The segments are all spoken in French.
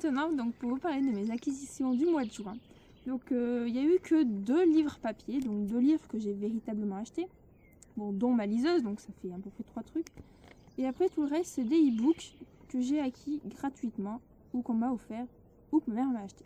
maintenant donc pour vous parler de mes acquisitions du mois de juin. Donc il n'y a eu que 2 livres papier, donc 2 livres que j'ai véritablement achetés, bon, dont ma liseuse, donc ça fait à peu près 3 trucs. Et après tout le reste c'est des e-books que j'ai acquis gratuitement ou qu'on m'a offert ou que ma mère m'a acheté.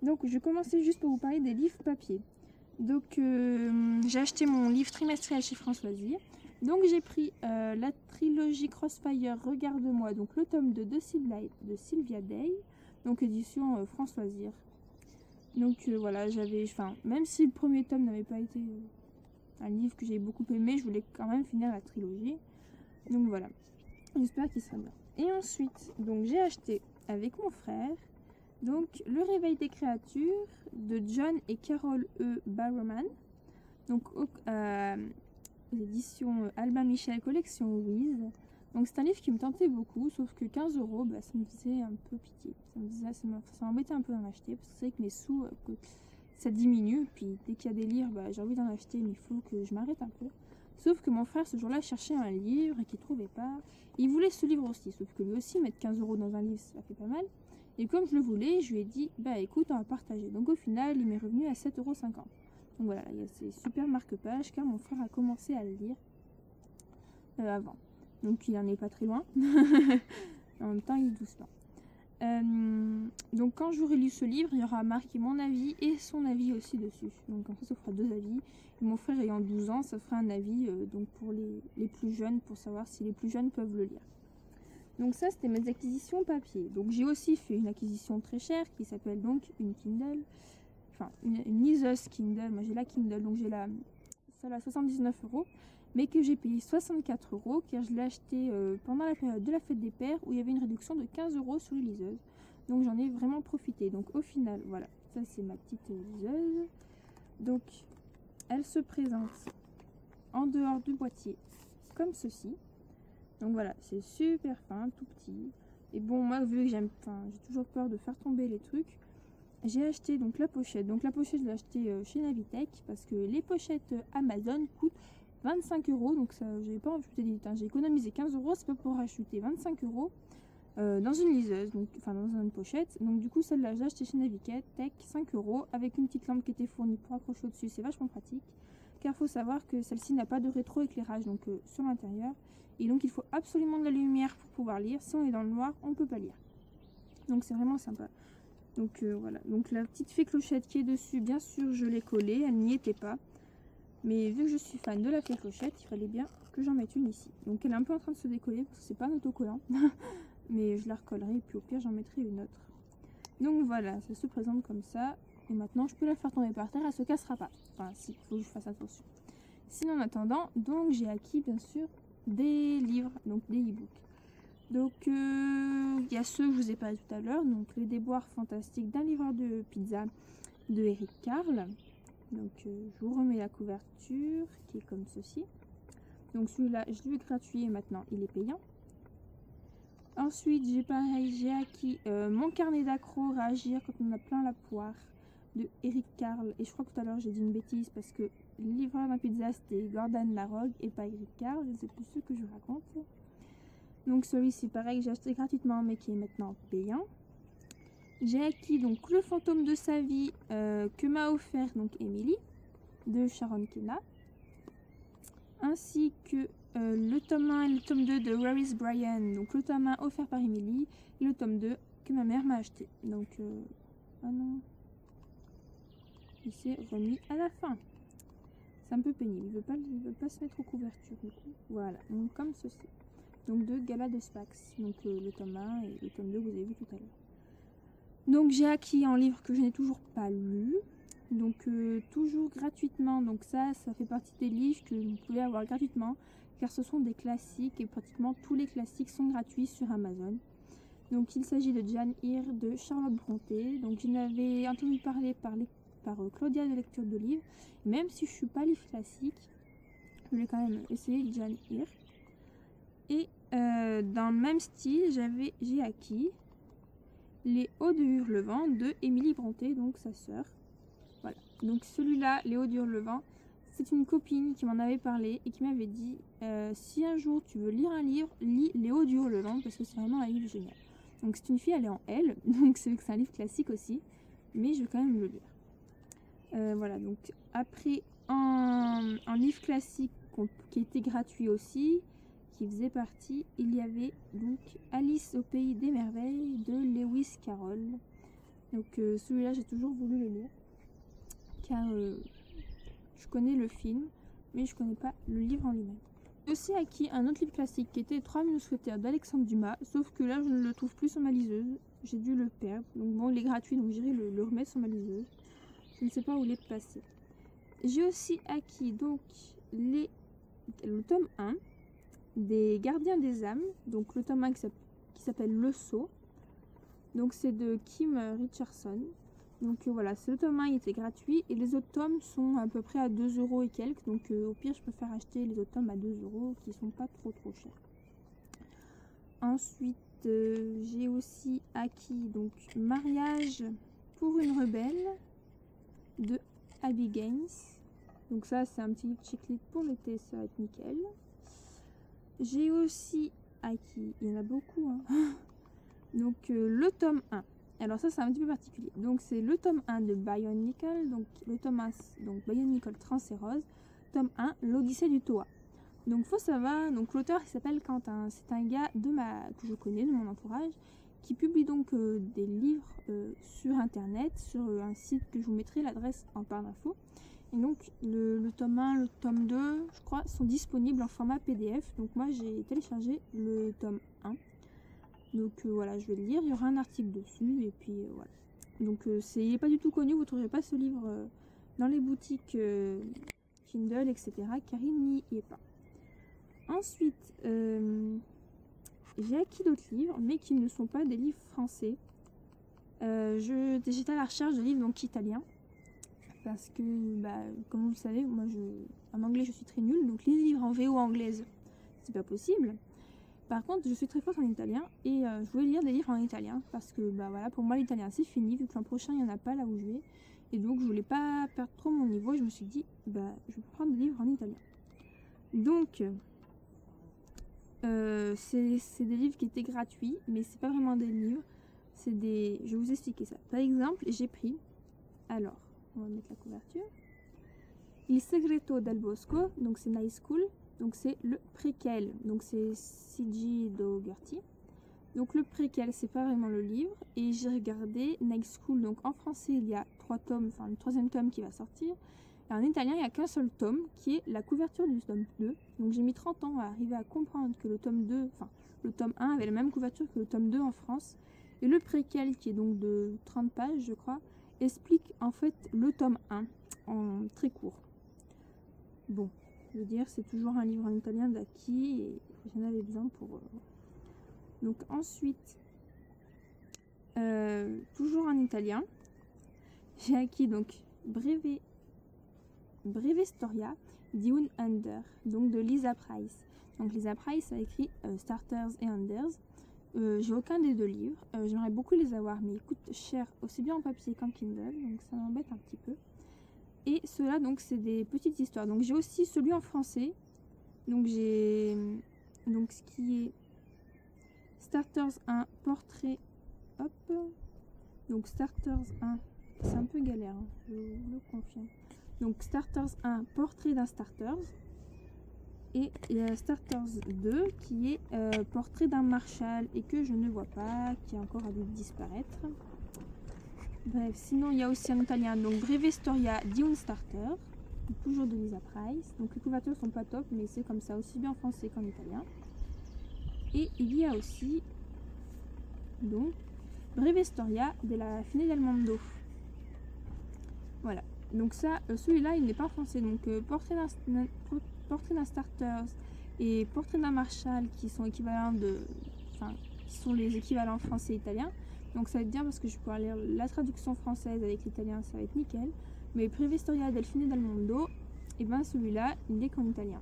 Donc je vais commencer juste pour vous parler des livres papier. Donc j'ai acheté mon livre trimestriel chez Françoisier. Donc j'ai pris la trilogie Crossfire Regarde-moi, donc le tome 2 de Sylvia Day, donc édition Françoisier. Donc voilà, même si le premier tome n'avait pas été un livre que j'ai beaucoup aimé, je voulais quand même finir la trilogie. Donc voilà, j'espère qu'il sera bien. Et ensuite, donc j'ai acheté avec mon frère donc Le Réveil des créatures de John et Carol E. Barrowman, donc l'édition Albin Michel collection Wiz. Donc c'est un livre qui me tentait beaucoup, sauf que 15 €, bah, ça me faisait un peu pitié. Ça m'embêtait un peu d'en acheter, parce que c'est vrai que mes sous, ça diminue, puis dès qu'il y a des livres, bah, j'ai envie d'en acheter, mais il faut que je m'arrête un peu. Sauf que mon frère ce jour-là cherchait un livre et qu'il ne trouvait pas. Il voulait ce livre aussi, sauf que lui aussi mettre 15 € dans un livre, ça fait pas mal. Et comme je le voulais, je lui ai dit, bah écoute, on va partager. Donc au final, il m'est revenu à 7,50 €. Donc voilà, il y a ces super marque-pages car mon frère a commencé à le lire avant. Donc il n'en est pas très loin. En même temps, il est doucement. Donc quand j'aurai lu ce livre, il y aura marqué mon avis et son avis aussi dessus. Donc en fait, ça fera 2 avis. Et mon frère ayant 12 ans, ça fera un avis donc pour les plus jeunes, pour savoir si les plus jeunes peuvent le lire. Donc ça, c'était mes acquisitions papier. Donc j'ai aussi fait une acquisition très chère qui s'appelle donc une Kindle. Enfin, une liseuse Kindle. Moi j'ai la Kindle, donc j'ai celle à 79 €, mais que j'ai payé 64 € car je l'ai acheté pendant la période de la fête des pères où il y avait une réduction de 15 € sur les liseuses. Donc j'en ai vraiment profité. Donc au final, voilà, ça c'est ma petite liseuse. Donc elle se présente en dehors du boîtier comme ceci. Donc voilà, c'est super fin, tout petit. Et bon, moi vu que j'ai toujours peur de faire tomber les trucs, j'ai acheté donc la pochette. Donc la pochette, je l'ai achetée chez Navitech parce que les pochettes Amazon coûtent 25 €. Donc ça, j'ai pas rajouté j'ai économisé 15 €, c'est pas pour rajouter 25 € dans une liseuse, donc enfin dans une pochette. Donc du coup celle-là, j'ai acheté chez Navitech, 5 € avec une petite lampe qui était fournie pour accrocher au-dessus. C'est vachement pratique. Car il faut savoir que celle-ci n'a pas de rétroéclairage donc sur l'intérieur. Et donc il faut absolument de la lumière pour pouvoir lire. Si on est dans le noir, on ne peut pas lire. Donc c'est vraiment sympa. Donc voilà. Donc la petite fée clochette qui est dessus, bien sûr je l'ai collée, elle n'y était pas. Mais vu que je suis fan de la fée clochette, il fallait bien que j'en mette une ici. Donc elle est un peu en train de se décoller parce que c'est pas un autocollant. Mais je la recollerai et puis au pire j'en mettrai une autre. Donc voilà, ça se présente comme ça. Et maintenant je peux la faire tomber par terre, elle se cassera pas. Enfin si, il faut que je fasse attention. Sinon en attendant, donc j'ai acquis bien sûr des livres, donc des e-books. Donc il y a ceux que je vous ai parlé tout à l'heure, donc Les déboires fantastiques d'un livreur de pizza de Eric Carle. Donc je vous remets la couverture qui est comme ceci. Donc celui-là je l'ai eu gratuit et maintenant il est payant. Ensuite j'ai acquis Mon carnet d'accro, réagir quand on a plein la poire de Eric Carle. Et je crois que tout à l'heure j'ai dit une bêtise parce que le livreur d'un pizza c'était Gordon Laroghe et pas Eric Carle, je ne sais plus ce que je raconte. Donc celui-ci pareil que j'ai acheté gratuitement mais qui est maintenant payant. J'ai acquis donc Le fantôme de sa vie que m'a offert donc Emily de Sharon Kenna, ainsi que le tome 1 et le tome 2 de Where is Brian, donc le tome 1 offert par Emily et le tome 2 que ma mère m'a acheté. Donc ah non, il s'est remis à la fin. C'est un peu pénible, il veut pas se mettre aux couvertures du coup. Voilà, donc comme ceci. Donc de Gala de Spax, donc le tome 1 et le tome 2 que vous avez vu tout à l'heure. Donc j'ai acquis un livre que je n'ai toujours pas lu, donc toujours gratuitement. Donc ça fait partie des livres que vous pouvez avoir gratuitement, car ce sont des classiques et pratiquement tous les classiques sont gratuits sur Amazon. Donc il s'agit de Jane Eyre de Charlotte Brontë. Donc j'en avais entendu parler par Claudia de lecture de livres. Même si je ne suis pas livre classique, je vais quand même essayer Jane Eyre. Et dans le même style, j'ai acquis Les Hauts de Hurlevent de Émilie Brontë, donc sa sœur. Voilà. Donc celui-là, Les Hauts de Hurlevent, c'est une copine qui m'en avait parlé et qui m'avait dit si un jour tu veux lire un livre, lis Les Hauts du Hurlevent parce que c'est vraiment un livre génial. Donc c'est une fille, elle est en L, donc c'est un livre classique aussi, mais je vais quand même le lire. Voilà, donc après un livre classique qui était gratuit aussi, qui faisait partie, il y avait donc Alice au pays des merveilles de Lewis Carroll. Donc celui-là j'ai toujours voulu le lire, car je connais le film, mais je connais pas le livre en lui-même. J'ai aussi acquis un autre livre classique qui était 3 mousquetaires d'Alexandre Dumas, sauf que là je ne le trouve plus sur ma liseuse, j'ai dû le perdre. Donc bon, il est gratuit, donc j'irai le remettre sur ma liseuse. Je ne sais pas où il est passé. J'ai aussi acquis donc le tome 1 des Gardiens des âmes, donc le tome 1 qui s'appelle Le Sceau. Donc c'est de Kim Richardson. Donc voilà, c'est le tome 1, il était gratuit et les autres tomes sont à peu près à 2 € et quelques. Donc au pire, je préfère acheter les autres tomes à 2 € qui sont pas trop chers. Ensuite, j'ai aussi acquis donc Mariage pour une rebelle de Abby Gaines. Donc ça, c'est un petit livre chick-lit pour l'été, ça va être nickel. J'ai aussi acquis, il y en a beaucoup, hein. Donc le tome 1. Alors ça, c'est un petit peu particulier. Donc c'est le tome 1 de Bionicle, donc le tome 1, donc Bionicle Trans et Rose, tome 1, l'Odyssée du Toa. Donc faut savoir, donc l'auteur il s'appelle Quentin, c'est un gars que je connais, de mon entourage, qui publie donc des livres sur internet, sur un site que je vous mettrai l'adresse en barre d'infos. Et donc le tome 1, le tome 2, je crois, sont disponibles en format PDF. Donc moi j'ai téléchargé le tome 1. Donc voilà, je vais le lire, il y aura un article dessus et puis voilà. Donc il n'est pas du tout connu, vous ne trouverez pas ce livre dans les boutiques Kindle, etc. car il n'y est pas. Ensuite, j'ai acquis d'autres livres, mais qui ne sont pas des livres français. J'étais à la recherche de livres donc italiens. Parce que, comme vous le savez, moi en anglais je suis très nulle, donc les livres en VO anglaise, c'est pas possible. Par contre, je suis très forte en italien et je voulais lire des livres en italien parce que, voilà, pour moi l'italien c'est fini, vu que l'an prochain il n'y en a pas là où je vais. Et donc je voulais pas perdre trop mon niveau et je me suis dit, je vais prendre des livres en italien. Donc, c'est des livres qui étaient gratuits, mais c'est pas vraiment des livres, je vais vous expliquer ça. Par exemple, j'ai pris, alors, on va mettre la couverture. Il Segreto del Bosco, donc c'est Night School, donc c'est le préquel, donc c'est C.G. Dougherty. Donc le préquel, c'est pas vraiment le livre, et j'ai regardé Night School, donc en français il y a 3 tomes, enfin le 3e tome qui va sortir, et en italien il n'y a qu'un seul tome, qui est la couverture du tome 2. Donc j'ai mis 30 ans à arriver à comprendre que le tome 2, enfin le tome 1 avait la même couverture que le tome 2 en France, et le préquel, qui est donc de 30 pages je crois, explique en fait le tome 1 en très court. Bon, je veux dire, c'est toujours un livre en italien d'acquis et j'en avais besoin pour... Donc ensuite, toujours en italien, j'ai acquis donc Breve Storia di un Under, donc de Lisa Price. Donc Lisa Price a écrit Starters et Unders. J'ai aucun des 2 livres, j'aimerais beaucoup les avoir, mais ils coûtent cher aussi bien en papier qu'en Kindle, donc ça m'embête un petit peu. Et ceux-là, donc c'est des petites histoires. Donc j'ai aussi celui en français, donc j'ai ce qui est Starters 1, portrait, hop, donc Starters 1, c'est un peu galère, hein, je vous le confirme. Donc Starters 1, portrait d'un Starters. Et il y a Starters 2 qui est portrait d'un Marshall et que je ne vois pas, qui est encore à disparaître. Bref, sinon il y a aussi en italien, donc Breve Storia di un Starter, toujours de Lisa Price. Donc les couvertures sont pas top, mais c'est comme ça, aussi bien en français qu'en italien. Et il y a aussi, donc, Breve Storia della fine del mondo. Voilà, donc ça, celui-là il n'est pas en français, donc portrait d'un Starters et portrait d'un Marshall qui sont équivalents qui sont les équivalents français et italiens. Donc ça va être bien parce que je pourrai lire la traduction française avec l'italien, ça va être nickel. Mais Breve Storia del fine del mondo, et ben celui-là il n'est qu'en italien.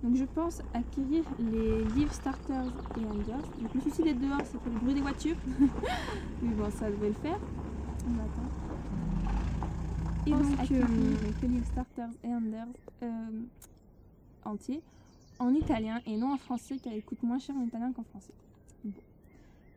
Donc je pense acquérir les livres Starters et Unders. Donc le souci d'être dehors, c'est pour le bruit des voitures. Mais bon, ça devrait le faire. On attend. Et donc les livres Starters et Unders entiers en italien et non en français, car ils coûtent moins cher en italien qu'en français. Bon.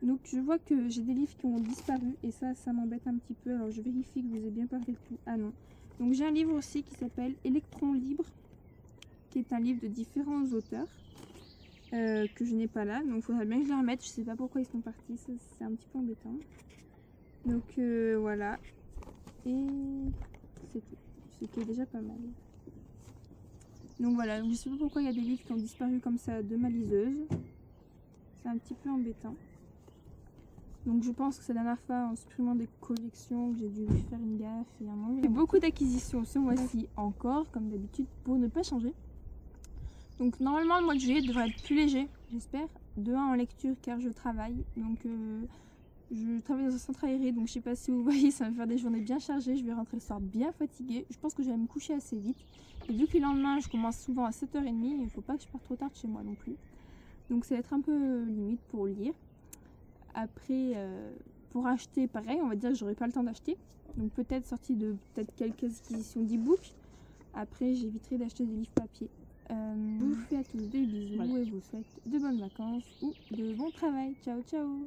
Donc je vois que j'ai des livres qui ont disparu et ça m'embête un petit peu. Alors je vérifie que je vous ai bien parlé de tout. Ah non. Donc j'ai un livre aussi qui s'appelle Électron libre, qui est un livre de différents auteurs que je n'ai pas là. Donc il faudrait bien que je les remette. Je sais pas pourquoi ils sont partis, c'est un petit peu embêtant. Donc voilà. Et c'est tout. Ce qui est déjà pas mal. Donc voilà, donc je sais pas pourquoi il y a des livres qui ont disparu comme ça de ma liseuse. C'est un petit peu embêtant. Donc je pense que c'est la dernière fois en supprimant des collections que j'ai dû faire une gaffe et un moment. J'ai beaucoup d'acquisitions ce mois-ci encore, comme d'habitude, pour ne pas changer. Donc normalement le mois de juillet devrait être plus léger, j'espère. De 1 en lecture car je travaille. Donc je travaille dans un centre aéré, donc je sais pas si vous voyez, ça va me faire des journées bien chargées. Je vais rentrer le soir bien fatiguée. Je pense que je vais me coucher assez vite. Et vu que le lendemain je commence souvent à 7h30, il ne faut pas que je parte trop tard de chez moi non plus. Donc ça va être un peu limite pour lire. Après, pour acheter, pareil, on va dire que j'aurai pas le temps d'acheter. Donc peut-être sortie de quelques acquisitions d'e-book. Après, j'éviterai d'acheter des livres papier. Je vous fais à tous des bisous et vous souhaite de bonnes vacances ou de bon travail. Ciao, ciao!